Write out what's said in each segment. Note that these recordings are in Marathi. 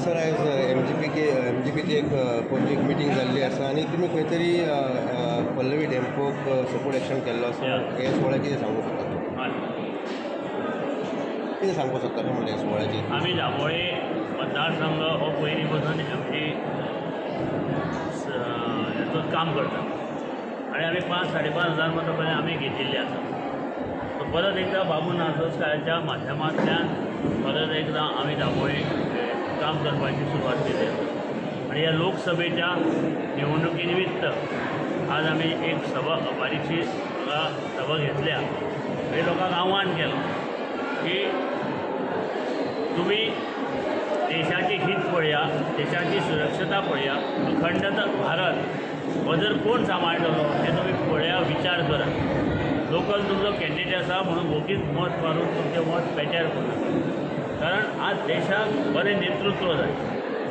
सर आयज एमजीपीची एक कोणती मिटींग जाल्ली आसा आनी तुमी खंय तरी पल्लवी डेम्पोक सपोर्ट एक्शन केल्लो आसा हे सुवाळ्यार कितें सांगूं शकता कितें सांगूंक शकता म्हणलें ह्या सुवाळ्याचेर? आमी दाबोळे मतदारसंघ हो पयलीं पासून आमची हेतून काम करता आनी आमी 5,500 मतां पर्यंत आमी घेतिल्ली आसा. परत एकदा बाबू नार्सोसकाराच्या माध्यमांतल्यान परत एकदा आमी दाबोळे काम करपाची सुरवात केली आनी ह्या लोकसभेच्या निवडणुकी निमित्त आज आमी एक सभा बारीकशी सभा घेतल्या. हे लोकांक आव्हान केलं की तुम्ही देशाची हित पळया, देशाची सुरक्षता पळया, अखंडता भारत हो जर कोण सांबाळटलो हे तुम्ही पळया, विचार करा. लोकल तुमचो कॅन्डिडेट आसा म्हणून बोगीच मत मारून तुमचें मत पेट्यार करना. कारण आज देशाक बरें नेतृत्व जाय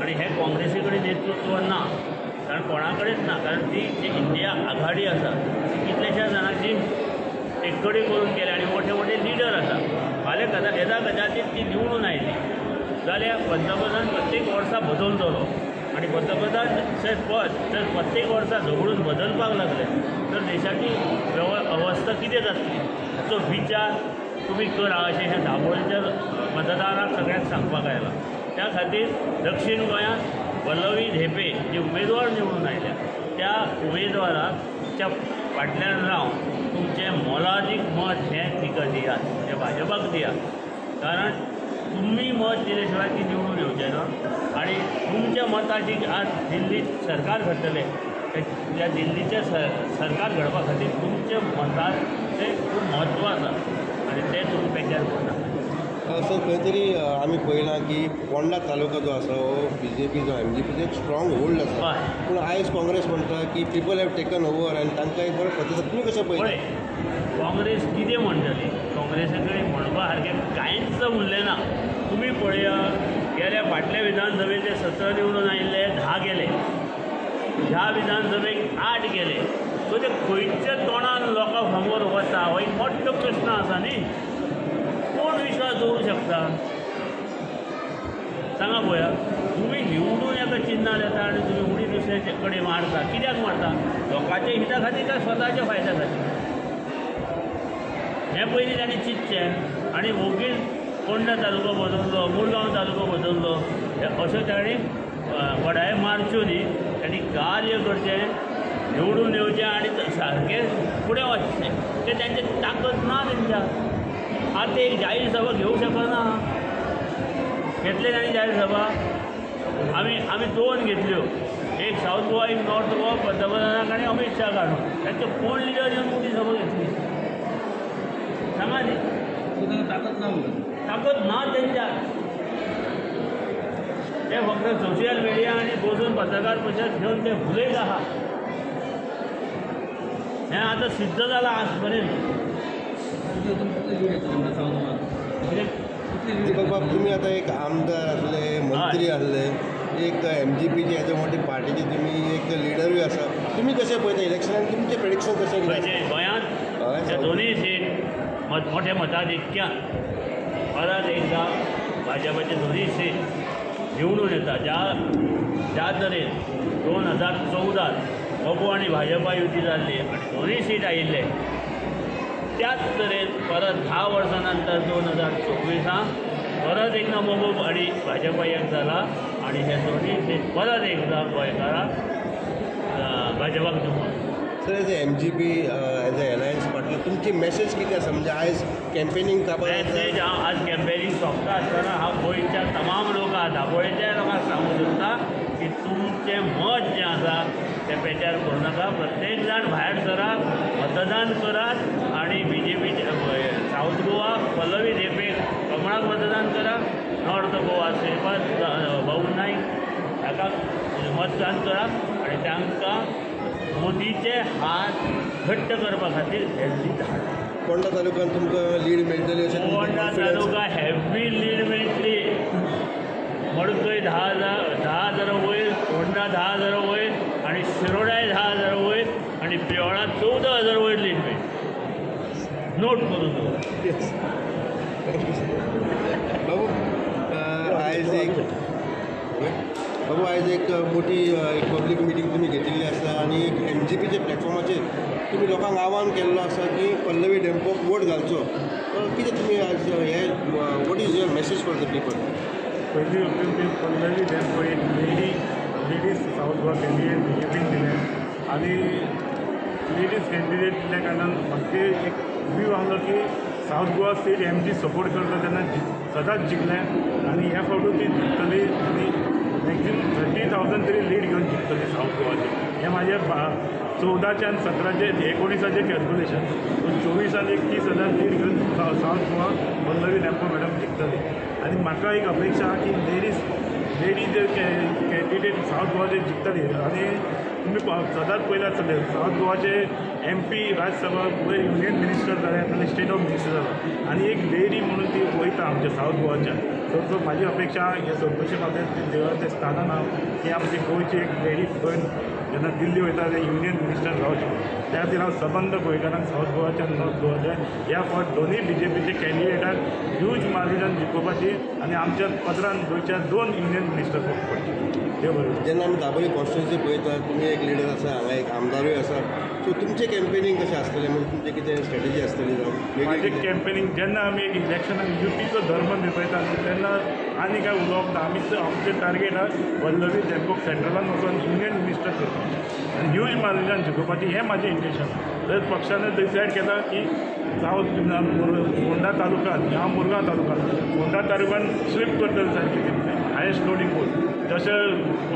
आनी हे काँग्रेसी कडेन नेतृत्व ना, कारण कोणा कडेच ना. कारण ती जी इंडिया आघाडी आसा कितल्याशा जाणांची एककडी करून गेल्या आनी मोठे मोठे लिडर आसा. फाल्यां येदा कदाचित ती निवडून आयली जाल्यार पंतप्रधान प्रत्येक वर्सा बदलतलो आनी पंतप्रधानचें पद जर प्रत्येक वर्सा झगडून बदलपाक लागले तर देशाची अवस्था कितें जातली हाचो विचार तुम्ही करा अशें ह्या दाबोळेच्या मतदारांक सगळ्यांक सांगपाक आयलां. त्या खातीर दक्षिण गोंयांत पल्लवी धेपे जी उमेदवार निवडून आयल्या त्या उमेदवाराच्या फाटल्यान रावन तुमचें मोलादीक मत हें तिका दियात, म्हणजे भाजपाक दियात. कारण तुम्ही मत दिले शिवाय ती निवडून येवचें ना आनी तुमच्या मताची आज दिल्लीत सरकार घडटलें त्या दिल्लीचें सरकार घडपा खातीर तुमच्या मताचें खूब म्हत्व आसा आनी तें तुमी पेट्यार करता. सर खंय तरी आमी पळयलां की फोंडा तालुका जो आसा हो BJP जो MGPचो एक स्ट्रॉंग होल्ड आसा. पूण आयज काँग्रेस म्हणटा की पीपल हॅव टेकन ओवर आनी तांकां एक बरो प्रतिसाद. तुमी कशें पळय काँग्रेस कितें म्हणटली? काँग्रेसा कडेन म्हणपा सारकें कांयच उरलें ना. तुमी पळया गेल्या फाटल्या विधानसभेचे 17 निवडून आयिल्ले 10 गेले, ह्या विधानसभेक 8 गेले. सो ते खंयच्या तोंडान लोकां समोर वता हो एक मोठो प्रश्न आसा न्ही. कोण विश्वास दवरूंक शकता सांगा पळया. तुम्ही निवडून एका चिन्हार येता आनी तुमी उडी दुसऱ्याचे कडेन मारता. कित्याक मारता? लोकांच्या हिता खातीर काय स्वताच्या फायद्या खातीर? हें पयलीं तांणी चिंतचें आनी वोगीन फोंडा तालुको बदललो, मुरगांव तालुको बदललो अशें तांणी घोडाय मारच्यो न्ही. तांणी कार्य करचें, निवडून येवचें आनी सारकें फुडें वचचें. तें तेंचें ताकद ना तेंच्या. आज ते एक जाहीर सभा घेवंक शकना. घेतले तांणी जाहीर सभा. आमी 2 घेतल्यो, एक सावथ गोवा एक नॉर्थ गोवा पंतप्रधानाक आनी अमित शाह काडून. तांचे कोण लिडर येवन मोठी सभा घेतली सांगा न्ही. ताकद ना तेंच्यात. ते फक्त सोशल मिडिया आनी बसून पत्रकार परिशद घेवन ते उलयत आहा. हें आतां सिद्ध जालां आज पर्यंत. दीपक बाब तुम्ही आता एक आमदार आसले, मंत्री आसले, एक MGPची हेजे मोठी पार्टीचे तुम्ही एक लिडरूय आसा. तुम्ही कशें पळयता इलेक्शनान तुमचें प्रेडिक्शन कशें कितें? गोंयांत ते दोनूय सीट मोठ्या मताधिक्यान परत एकदा भाजपाचे दोनूय सीट निवडून येता. ज्या तरेन 2014 बाबू आनी भाजपा युती जाल्ली आनी दोनूय सीट आयिल्ले त्याच तरेन परत 10 वर्सां नंतर 2024 परत एकदा मोबूब आनी भाजपा एक जाला आनी हे दोनूय सीट परत एकदा गोंयकारांक भाजपाक दिवपाक. Sir as MGP as a alliance partner तुमची मेसेज कितें आसा? म्हणजे आयज कॅम्पेनींग मेसेज हांव आज कॅम्पेनींग सोंपता आसतना हांव गोंयच्या तमाम लोकांक दाबोळेच्या लोकांक सांगूंक सोदता की तुमचें मत जें आसा तें पेट्यार करूं नाका. प्रत्येक जाण भायर सरात, मतदान करात आनी BJP सावथ गोवा पल्लवी धेपेक कमळाक मतदान करा. नॉर्थ गोवा श्रीपाद भाऊ नाईक हाका मतदान करा आनी तांकां मोदीचे हात घट्ट करपा खातीर हेल्दी धाड. फोंडा तालुक्यात तुमकां लीड मेळटली अशें? फोंडा तालुका हॅवी लीड मेळटली. मडकय 10,000 वयर शिरोड्याय 10,000 वयर आणि पियोळा 14,000 वयर लीड मेळटा. नोट करून दवर. बाबू आयज एक बाबू आयज एक मोठी एक पब्लीक मिटींग तुमी घेतिल्ली आसा आनी एक MGPच्या प्लॅटफॉर्माचेर तुमी लोकांक आव्हान केल्लो आसा की पल्लवी डेंपोक वोट घालचो. कितें तुमी आज हे what is your message for the people? पहिली पल्लवी डेंपो एक लेडीज साऊथ गोवा कॅन्डिडेट BJPन दिलें आनी लेडीज कॅन्डिडेट दिल्या कारणान म्हाका एक व्यू आसलो की south Goa state MG support करता तेन्ना सदांच जिखलें आनी ह्या फावटूय ती जिखतली आनी मॅक्झिमम 30,000 तरी लीड घेवन जिखतली साऊथ गोवाची. हें म्हाजें 14चे आनी 17चे 19चे कॅल्क्युलेशन. 24 एक 30,000 लीड घेवन साऊथ गोवा पल्लवी डेंपो मॅडम जिखतली. आनी म्हाका एक अपेक्षा आहा की लेडीज कॅन्डिडेट साऊथ गोवाचे जिखतली. आनी तुमी सदांच पयलें आसतलें साऊथ गोवाचे MP राज्यसभा पयर युनियन मिनिस्टर जाले आनी स्टेट ऑफ मिनिस्टर जाला आनी एक लेडी म्हणून ती वयता आमच्या साऊथ गोवाच्या. सो म्हाजी अपेक्षा हे संतोशी खातीर ती देवाच्या स्थानान आहा की आमची गोंयची एक लेडी गोंय जेन्ना दिल्ली वयता ते युनियन मिनिस्टर जावचें. त्या खातीर हांव सबंद गोंयकारांक साऊथ गोवाच्या नॉर्थ गोवाच्या ह्या फावट दोनूय BJPचे कॅन्डिडेटाक ह्यूज मार्जिनान जिखोवपाची आनी आमच्या पदरान गोंयच्या 2 युनियन मिनिस्टर करपाची. ते बरोबर. जेन्ना आमी दाबोळी कॉन्स्टिट्युन्सी पळयता तुमी एक लिडर आसा हांगा एक आमदारूय आसा. सो तुमचें कॅम्पेनींग कशें आसतलें म्हणजे तुमचें कितें स्ट्रॅटेजी आसतली जावं माझे कॅम्पेनींग जेन्ना आमी इलेक्शनाक UPचो धर्म लिपयता तेन्ना आनी काय उलोवप ना. आमचें टार्गेट आहा पल्लवी डेंपोक सेंट्रलान वचून युनियन मिनिस्टर करपाचें आनी ह्यूज मार्जिनान जिखोवपाची हें म्हाजें इंटेंशन. तर पक्षान डिसायड केला की साऊथ फोंडा तालुक्यांत ह्या मुरगांव तालुक्यांत फोंडा तालुक्यान स्वीप करतले सारकी हायेस्ट लोडिंग पोस्ट जशें